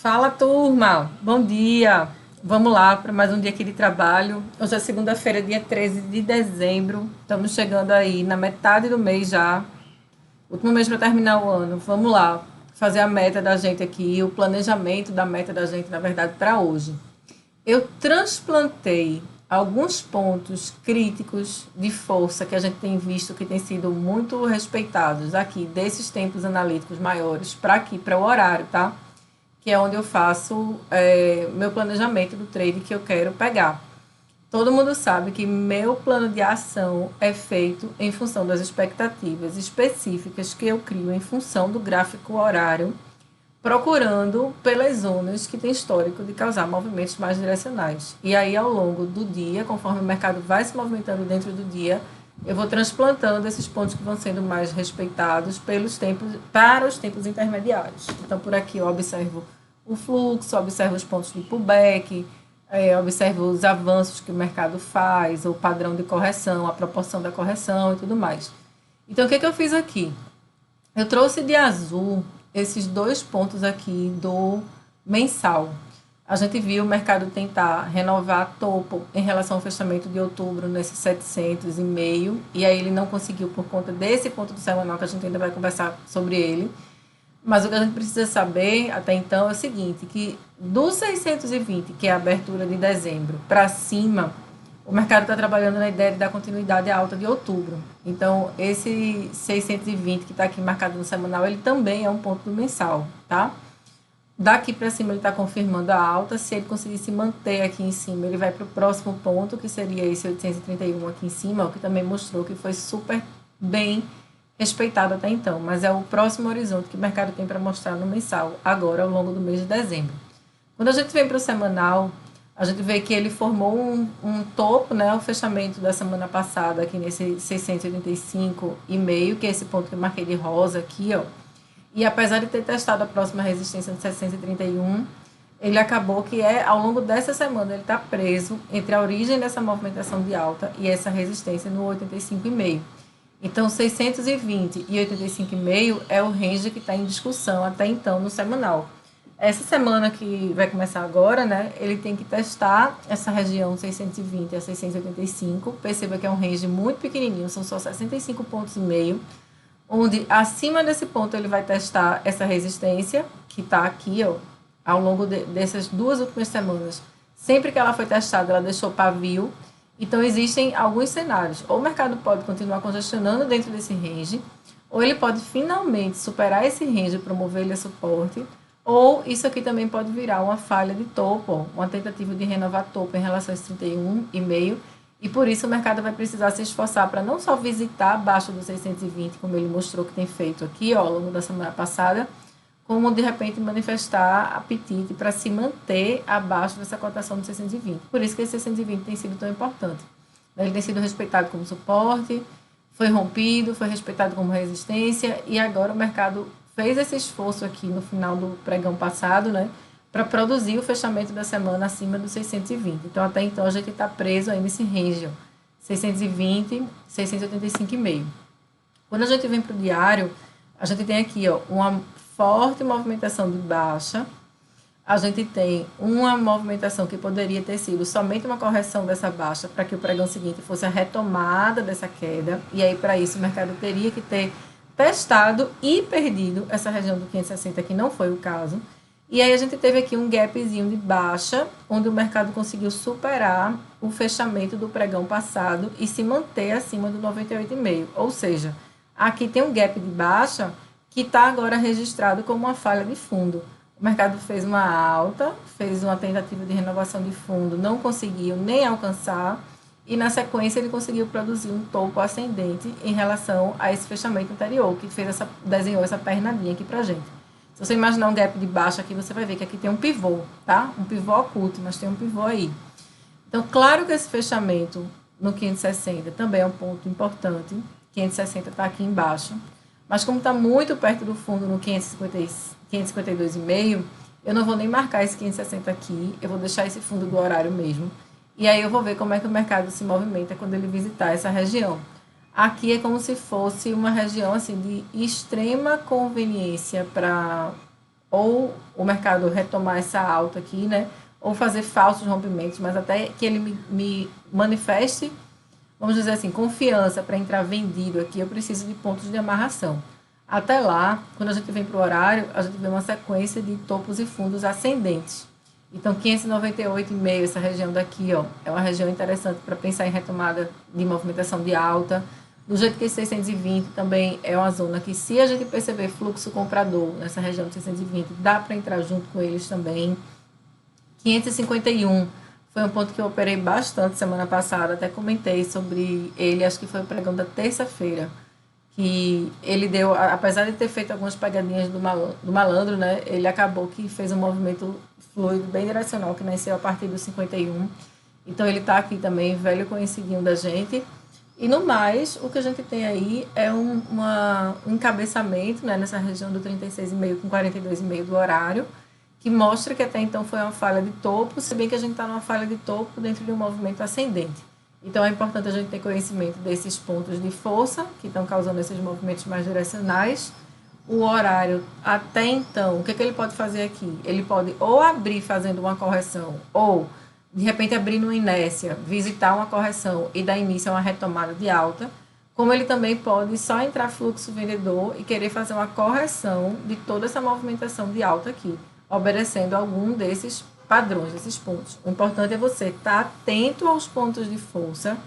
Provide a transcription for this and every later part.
Fala, turma! Bom dia! Vamos lá para mais um dia aqui de trabalho. Hoje é segunda-feira, dia 13 de dezembro. Estamos chegando aí na metade do mês já. Último mês para terminar o ano. Vamos lá fazer a meta da gente aqui, o planejamento da meta da gente, na verdade, para hoje. Eu transplantei alguns pontos críticos de força que a gente tem visto que têm sido muito respeitados aqui, desses tempos analíticos maiores, para aqui, para o horário, tá? Que é onde eu faço meu planejamento do trade que eu quero pegar. Todo mundo sabe que meu plano de ação é feito em função das expectativas específicas que eu crio em função do gráfico horário, procurando pelas zonas que tem histórico de causar movimentos mais direcionais. E aí, ao longo do dia, conforme o mercado vai se movimentando dentro do dia, eu vou transplantando esses pontos que vão sendo mais respeitados pelos tempos, para os tempos intermediários. Então, por aqui eu observo o fluxo, observo os pontos de pullback, observo os avanços que o mercado faz, o padrão de correção, a proporção da correção e tudo mais. Então, o que eu fiz aqui? Eu trouxe de azul esses dois pontos aqui do mensal. A gente viu o mercado tentar renovar topo em relação ao fechamento de outubro nesses 700,5, e aí ele não conseguiu por conta desse ponto do semanal, que a gente ainda vai conversar sobre ele. Mas o que a gente precisa saber até então é o seguinte, que do 620, que é a abertura de dezembro, para cima, o mercado está trabalhando na ideia de dar continuidade à alta de outubro. Então, esse 620 que está aqui marcado no semanal, ele também é um ponto do mensal, tá? Daqui para cima ele está confirmando a alta. Se ele conseguir se manter aqui em cima, ele vai para o próximo ponto, que seria esse 831 aqui em cima, o que também mostrou que foi super bem respeitado até então. Mas é o próximo horizonte que o mercado tem para mostrar no mensal, agora ao longo do mês de dezembro. Quando a gente vem para o semanal, a gente vê que ele formou um topo, né, o fechamento da semana passada aqui nesse 685,5, que é esse ponto que eu marquei de rosa aqui, ó. E apesar de ter testado a próxima resistência de 731, ele acabou que ao longo dessa semana ele está preso entre a origem dessa movimentação de alta e essa resistência no 85,5. Então, 620 e 85,5 é o range que está em discussão até então no semanal. Essa semana que vai começar agora, né, ele tem que testar essa região 620 a 685. Perceba que é um range muito pequenininho, são só 65,5 pontos, onde acima desse ponto ele vai testar essa resistência, que está aqui, ó, ao longo dessas duas últimas semanas. Sempre que ela foi testada, ela deixou pavio. Então, existem alguns cenários. Ou o mercado pode continuar congestionando dentro desse range, ou ele pode finalmente superar esse range e promover ele a suporte, ou isso aqui também pode virar uma falha de topo, ó, uma tentativa de renovar topo em relação a esse 31,5, e por isso o mercado vai precisar se esforçar para não só visitar abaixo dos 620, como ele mostrou que tem feito aqui, ó, ao longo da semana passada, como de repente manifestar apetite para se manter abaixo dessa cotação de 620. Por isso que esse 620 tem sido tão importante. Ele tem sido respeitado como suporte, foi rompido, foi respeitado como resistência, e agora o mercado fez esse esforço aqui no final do pregão passado, né, para produzir o fechamento da semana acima dos 620. Então, até então, a gente está preso aí nesse range, ó, 620, 685,5. Quando a gente vem para o diário, a gente tem aqui, ó, uma forte movimentação de baixa. A gente tem uma movimentação que poderia ter sido somente uma correção dessa baixa para que o pregão seguinte fosse a retomada dessa queda. E aí, para isso, o mercado teria que ter testado e perdido essa região do 560, que não foi o caso. E aí a gente teve aqui um gapzinho de baixa, onde o mercado conseguiu superar o fechamento do pregão passado e se manter acima do 98,5. Ou seja, aqui tem um gap de baixa que está agora registrado como uma falha de fundo. O mercado fez uma alta, fez uma tentativa de renovação de fundo, não conseguiu nem alcançar, e na sequência ele conseguiu produzir um topo ascendente em relação a esse fechamento anterior, que desenhou essa pernadinha aqui pra gente. Se você imaginar um gap de baixa aqui, você vai ver que aqui tem um pivô, tá? Um pivô oculto, mas tem um pivô aí. Então, claro que esse fechamento no 560 também é um ponto importante. 560 está aqui embaixo. Mas como está muito perto do fundo no 552,5, eu não vou nem marcar esse 560 aqui. Eu vou deixar esse fundo do horário mesmo. E aí eu vou ver como é que o mercado se movimenta quando ele visitar essa região. Aqui é como se fosse uma região assim de extrema conveniência para ou o mercado retomar essa alta aqui, né? Ou fazer falsos rompimentos, mas até que ele me manifeste, vamos dizer assim, confiança para entrar vendido aqui, eu preciso de pontos de amarração. Até lá, quando a gente vem para o horário, a gente vê uma sequência de topos e fundos ascendentes. Então, 598,5, essa região daqui, ó, é uma região interessante para pensar em retomada de movimentação de alta. Do jeito que 620 também é uma zona que, se a gente perceber fluxo comprador nessa região de 620, dá para entrar junto com eles também. 551 foi um ponto que eu operei bastante semana passada, até comentei sobre ele, acho que foi o pregão da terça-feira, que ele deu, apesar de ter feito algumas pegadinhas do malandro, né, ele acabou que fez um movimento fluido bem direcional, que nasceu a partir do 51. Então ele está aqui também, velho conhecidinho da gente. E no mais, o que a gente tem aí é um encabeçamento, né, nessa região do 36,5 com 42,5 do horário, que mostra que até então foi uma falha de topo, se bem que a gente está numa falha de topo dentro de um movimento ascendente. Então é importante a gente ter conhecimento desses pontos de força, que estão causando esses movimentos mais direcionais. O horário, até então, o que ele pode fazer aqui? Ele pode ou abrir fazendo uma correção, ou de repente abrir numa inércia, visitar uma correção e dar início a uma retomada de alta, como ele também pode só entrar fluxo vendedor e querer fazer uma correção de toda essa movimentação de alta aqui, obedecendo algum desses padrões, desses pontos. O importante é você estar atento aos pontos de força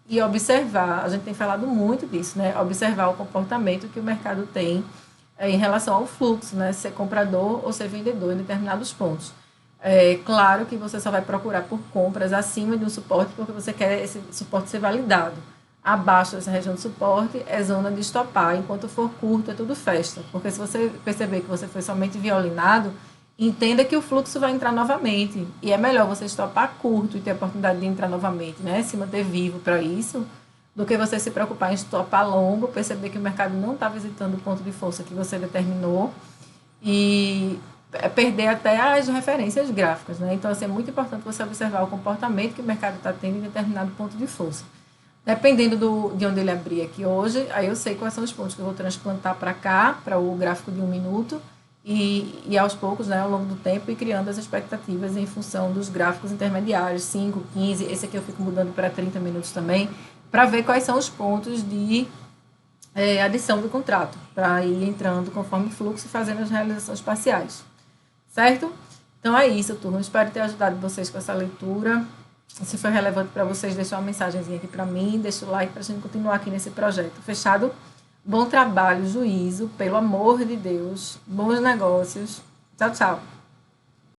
e observar, a gente tem falado muito disso, né? Observar o comportamento que o mercado tem em relação ao fluxo, né? Ser comprador ou ser vendedor em determinados pontos. É claro que você só vai procurar por compras acima de um suporte porque você quer esse suporte ser validado. Abaixo dessa região de suporte é zona de estopar, enquanto for curto é tudo festa. Porque se você perceber que você foi somente violinado, entenda que o fluxo vai entrar novamente. E é melhor você estopar curto e ter a oportunidade de entrar novamente, né? Se manter vivo para isso, do que você se preocupar em estopar longo, perceber que o mercado não está visitando o ponto de força que você determinou e perder até as referências gráficas, né? Então, assim, é muito importante você observar o comportamento que o mercado está tendo em determinado ponto de força. Dependendo de onde ele abrir aqui hoje, aí eu sei quais são os pontos que eu vou transplantar para cá, para o gráfico de 1 minuto, e aos poucos, né, ao longo do tempo, ir criando as expectativas em função dos gráficos intermediários, 5, 15, esse aqui eu fico mudando para 30 minutos também, para ver quais são os pontos de adição do contrato, para ir entrando conforme o fluxo e fazendo as realizações parciais. Certo? Então é isso, turma. Espero ter ajudado vocês com essa leitura. Se foi relevante para vocês, deixa uma mensagenzinha aqui para mim, deixa o like para a gente continuar aqui nesse projeto. Fechado? Bom trabalho, juízo, pelo amor de Deus. Bons negócios. Tchau, tchau.